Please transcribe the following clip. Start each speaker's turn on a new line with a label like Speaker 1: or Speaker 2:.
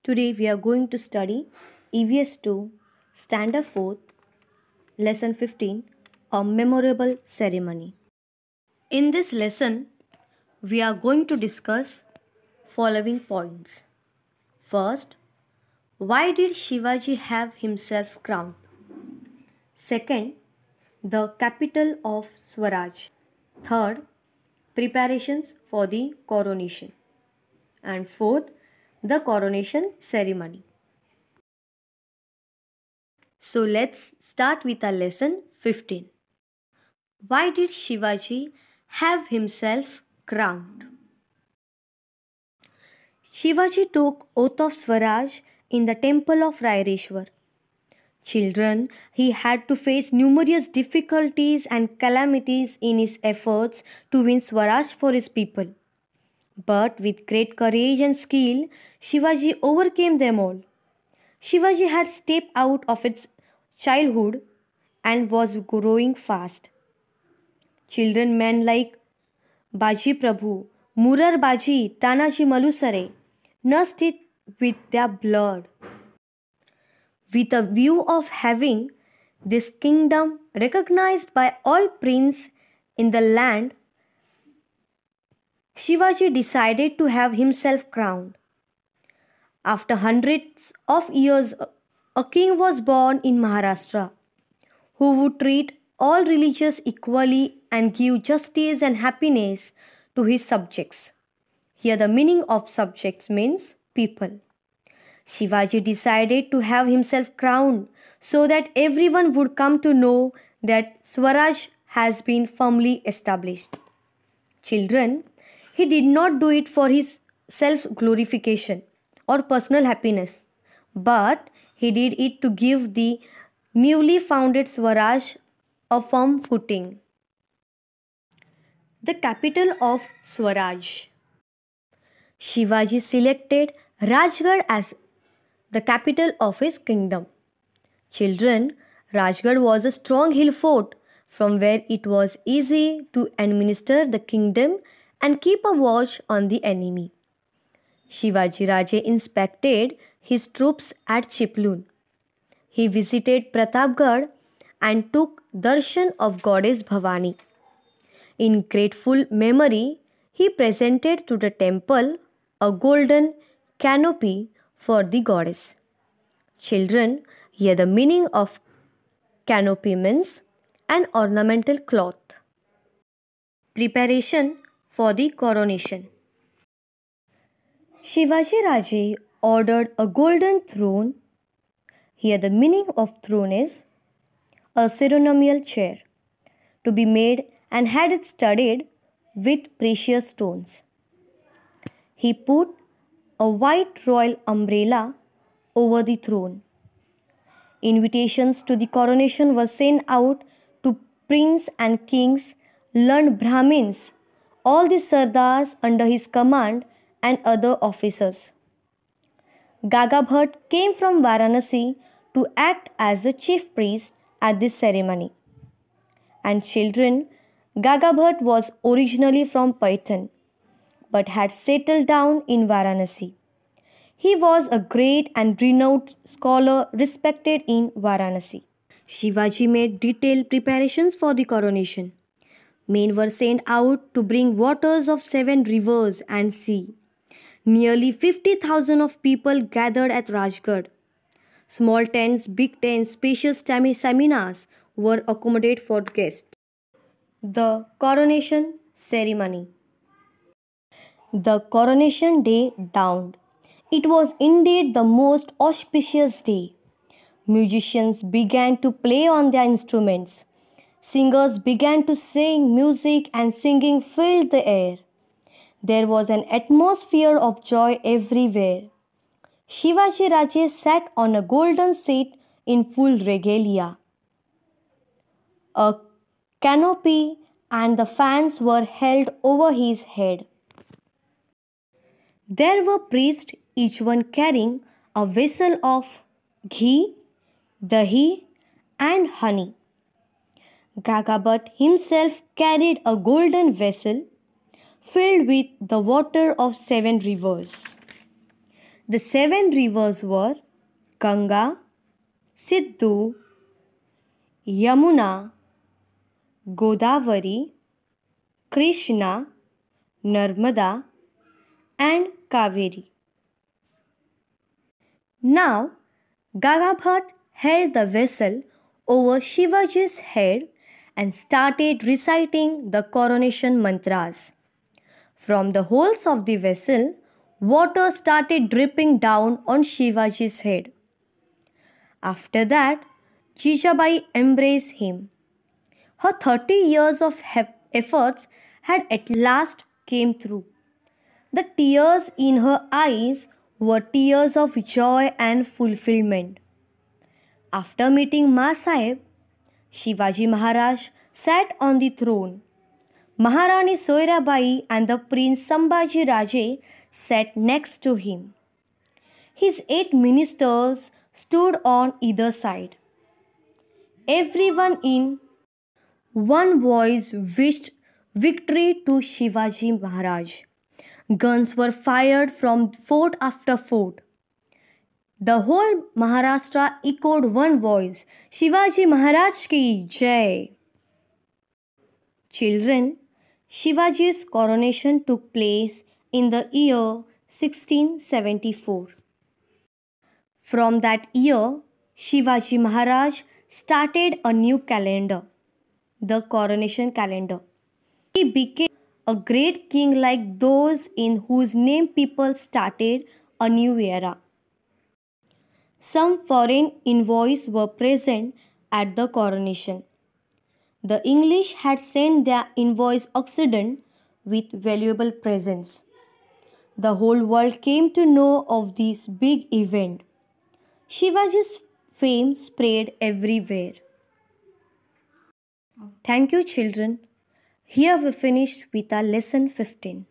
Speaker 1: Today we are going to study EVS 2, Standard 4th, Lesson 15, a memorable ceremony. In this lesson, we are going to discuss following points. First, why did Shivaji have himself crowned? Second, the capital of Swaraj. Third, preparations for the coronation. And fourth, the coronation ceremony. So let's start with our lesson 15. Why did Shivaji have himself crowned? Shivaji took oath of Swaraj in the temple of Raireshwar. Children, he had to face numerous difficulties and calamities in his efforts to win Swaraj for his people. But with great courage and skill, Shivaji overcame them all. Shivaji had stepped out of its childhood and was growing fast. Children men like Baji Prabhu, Murar Baji, Tanaji Malusare nursed it with their blood. With a view of having this kingdom recognized by all princes in the land, Shivaji decided to have himself crowned. After hundreds of years, a king was born in Maharashtra who would treat all religions equally and give justice and happiness to his subjects. Here, the meaning of subjects means people. Shivaji decided to have himself crowned so that everyone would come to know that Swaraj has been firmly established. Children, he did not do it for his self glorification or personal happiness, but he did it to give the newly founded Swaraj a firm footing. The capital of Swaraj. Shivaji selected Rajgarh as the capital of his kingdom. Children, Rajgarh was a strong hill fort from where it was easy to administer the kingdom and keep a watch on the enemy. Shivaji Raje inspected his troops at Chiplun. He visited Pratapgarh and took darshan of goddess Bhavani. In grateful memory, he presented to the temple a golden canopy for the goddess. Children, here the meaning of canopy means an ornamental cloth. Preparation for the coronation. Shivaji Raje ordered a golden throne. Here the meaning of throne is a ceremonial chair to be made and had it studded with precious stones. He put a white royal umbrella over the throne. Invitations to the coronation were sent out to princes and kings, learned Brahmins, all the Sardars under his command, and other officers. Gaga Bhatt came from Varanasi to act as the chief priest at this ceremony. And children, Gaga Bhatt was originally from Paitan but had settled down in Varanasi. He was a great and renowned scholar respected in Varanasi. Shivaji made detailed preparations for the coronation. Men were sent out to bring waters of 7 rivers and sea. Nearly 50,000 of people gathered at Rajgarh. Small tents, big tents, spacious seminars were accommodated for guests. The coronation ceremony. The coronation day dawned. It was indeed the most auspicious day. Musicians began to play on their instruments. Singers began to sing music and singing filled the air. There was an atmosphere of joy everywhere. Shivaji Raje sat on a golden seat in full regalia. A canopy and the fans were held over his head. There were priests, each one carrying a vessel of ghee, dahi, and honey. Gaga Bhatt himself carried a golden vessel filled with the water of 7 rivers. The 7 rivers were Ganga, Sidhu, Yamuna, Godavari, Krishna, Narmada, and Kaveri. Now, Gagabhat held the vessel over Shivaji's head and started reciting the coronation mantras. From the holes of the vessel, water started dripping down on Shivaji's head. After that, Jijabai embraced him. Her 30 years of efforts had at last came through. The tears in her eyes were tears of joy and fulfillment. After meeting Ma Sahib, Shivaji Maharaj sat on the throne. Maharani Soyrabai and the Prince Sambhaji Raje sat next to him. His 8 ministers stood on either side. Everyone in one voice wished victory to Shivaji Maharaj. Guns were fired from fort after fort. The whole Maharashtra echoed one voice, Shivaji Maharaj ki Jai. Children, Shivaji's coronation took place in the year 1674. From that year, Shivaji Maharaj started a new calendar, the coronation calendar. He became a great king like those in whose name people started a new era. Some foreign envoys were present at the coronation. The English had sent their envoys Occident with valuable presents. The whole world came to know of this big event. Shivaji's fame spread everywhere. Thank you, children. Here we finished with our lesson 15.